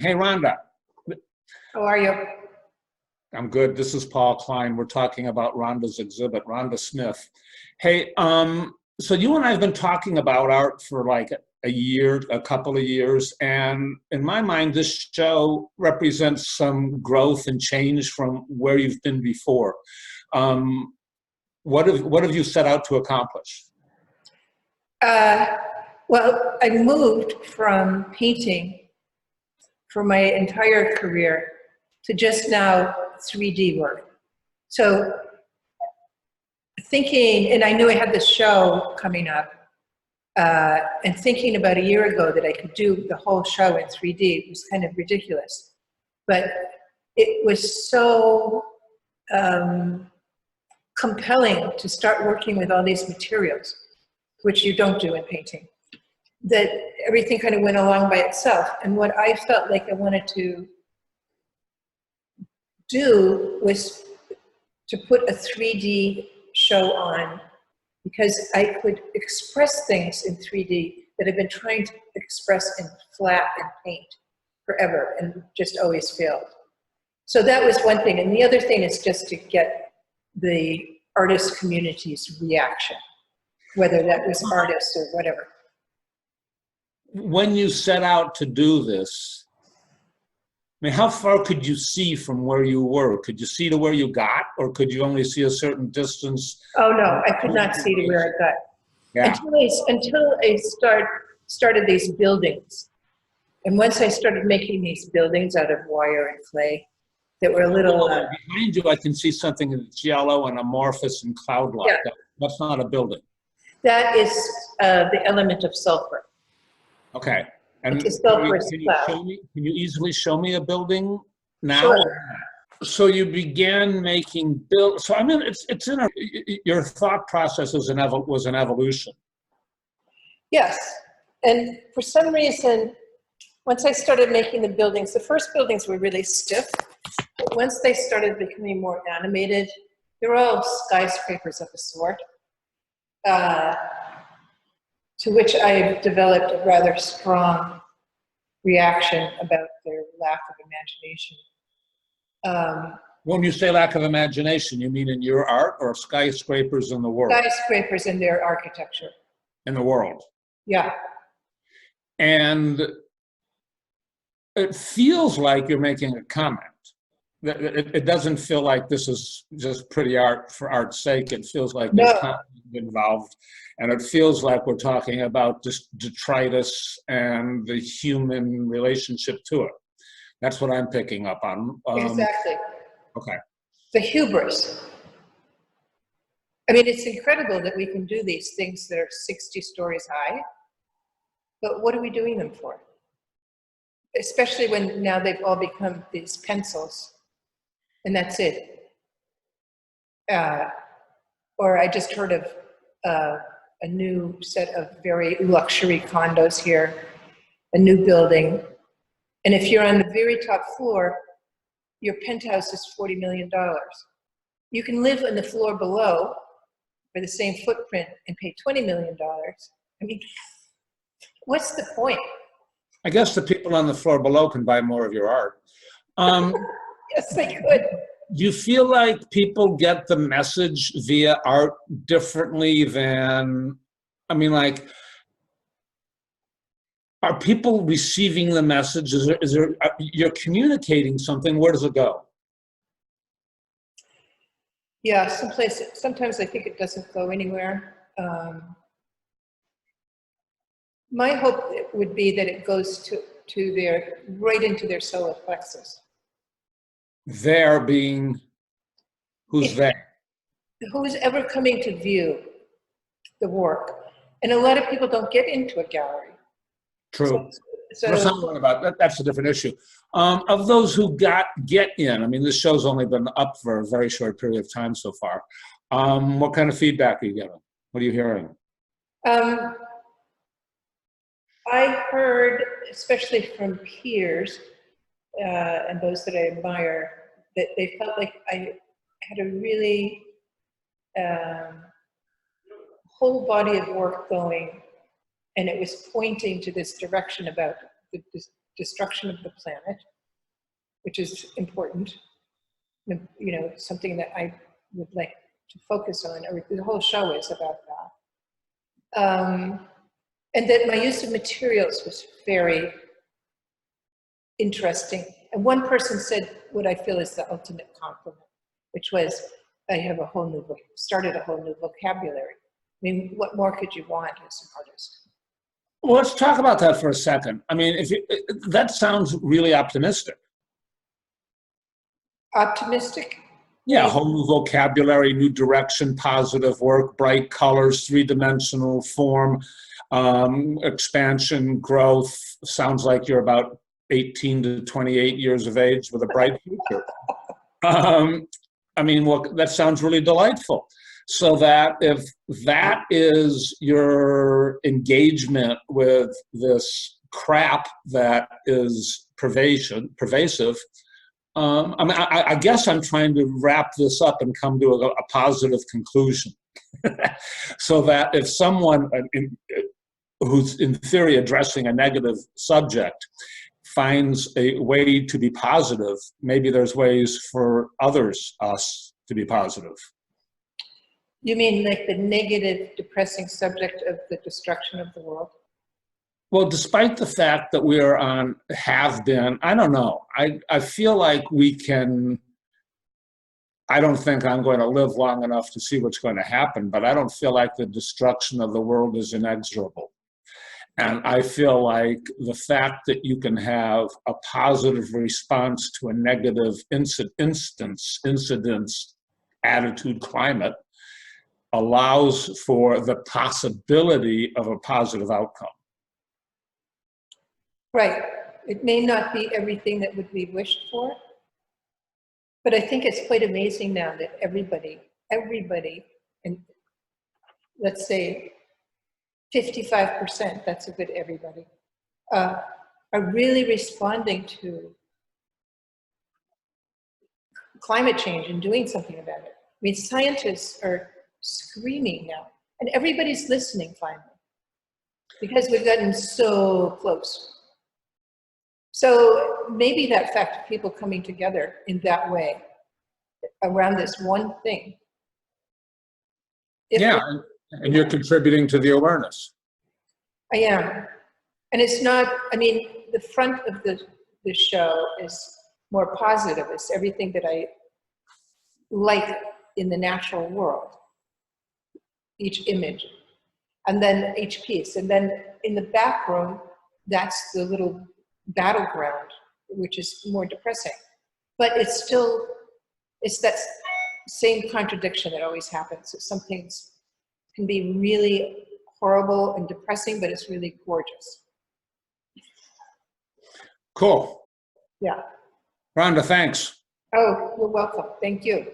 Hey, Rhonda. How are you? I'm good. This is Paul Klein. We're talking about Rhonda's exhibit, Rhonda Smith. Hey, so you and I have been talking about art for like a year, a couple of years, and in my mind, this show represents some growth and change from where you've been before. What have you set out to accomplish? Uh, well, I moved from painting for my entire career to just now 3D work. So thinking, and I knew I had this show coming up, and thinking about a year ago that I could do the whole show in 3D was kind of ridiculous. But it was so compelling to start working with all these materials, which you don't do in painting, that everything kind of went along by itself. And what I felt like I wanted to do was to put a 3D show on, because I could express things in 3D that I've been trying to express in flat and paint forever and just always failed. So that was one thing. And the other thing is just to get the artist community's reaction, whether that was artists or whatever. When you set out to do this, I mean, how far could you see from where you were? Could you see to where you got, or could you only see a certain distance? Oh no, I could not see to where I got. Yeah. Until I started these buildings. And once I started making these buildings out of wire and clay that were a little... behind you, I can see something that's yellow and amorphous and cloud-like. Yeah. That's not a building. That is the element of sulfur. Okay. And It's a sulfurous cloud. can you easily show me a building now? Sure. So you began making so I mean, it's in your thought process was an evolution. Yes, and for some reason, once I started making the buildings, the first buildings were really stiff, but once they started becoming more animated, they were all skyscrapers of a sort, to which I developed a rather strong reaction about their lack of imagination. When you say lack of imagination, you mean in your art or skyscrapers in the world? Skyscrapers in their architecture. In the world. Yeah. And it feels like you're making a comment. It doesn't feel like this is just pretty art for art's sake. It feels like there's content involved. And it feels like we're talking about just detritus and the human relationship to it. That's what I'm picking up on. Exactly. Okay. The hubris. I mean, it's incredible that we can do these things that are 60 stories high, but what are we doing them for? Especially when now they've all become these pencils, and that's it. Or I just heard of a new set of very luxury condos here, a new building. And if you're on the very top floor, your penthouse is $40 million. You can live on the floor below for the same footprint and pay $20 million. I mean, what's the point? I guess the people on the floor below can buy more of your art. Yes, they could. Do you feel like people get the message via art differently than, I mean, like, are people receiving the message? Is there, you're communicating something, where does it go? Yeah, sometimes I think it doesn't go anywhere. My hope would be that it goes to their, right into their solar plexus. There being, who's there? Who's ever coming to view the work. And a lot of people don't get into a gallery. True. So There's something about that. That's a different issue. Of those who get in, I mean, this show's only been up for a very short period of time so far. What kind of feedback are you getting? What are you hearing? I heard, especially from peers and those that I admire, that they felt like I had a really whole body of work going, and it was pointing to this direction about the destruction of the planet, which is important, you know, something that I would like to focus on, or the whole show is about that. And that my use of materials was very interesting. And one person said what I feel is the ultimate compliment, which was, I have started a whole new vocabulary. I mean, what more could you want as an artist? Well, let's talk about that for a second. I mean, that sounds really optimistic. Optimistic? Yeah, whole new vocabulary, new direction, positive work, bright colors, three-dimensional form, expansion, growth. Sounds like you're about 18 to 28 years of age with a bright future. I mean, well, that sounds really delightful. So that if that is your engagement with this crap that is pervasive, I mean, I guess I'm trying to wrap this up and come to a positive conclusion. So that if someone who's in theory addressing a negative subject finds a way to be positive, maybe there's ways for us to be positive. You mean like the negative, depressing subject of the destruction of the world? Well, despite the fact that we are have been, I don't know. I feel like we can, I don't think I'm going to live long enough to see what's going to happen, but I don't feel like the destruction of the world is inexorable. And I feel like the fact that you can have a positive response to a negative incidence, attitude, climate, allows for the possibility of a positive outcome. Right. It may not be everything that would be wished for, but I think it's quite amazing now that everybody, and let's say 55%, that's a good everybody, are really responding to climate change and doing something about it. I mean, scientists are screaming now, and everybody's listening finally, because we've gotten so close. So maybe that fact of people coming together in that way around this one thing. Yeah, and you're contributing to the awareness. I am. And it's not, I mean, the front of the show is more positive. It's everything that I like in the natural world, each image, and then each piece. And then in the back room, that's the little battleground, which is more depressing. But it's still, it's that same contradiction that always happens. So some things can be really horrible and depressing, but it's really gorgeous. Cool. Yeah. Rhonda, thanks. Oh, you're welcome. Thank you.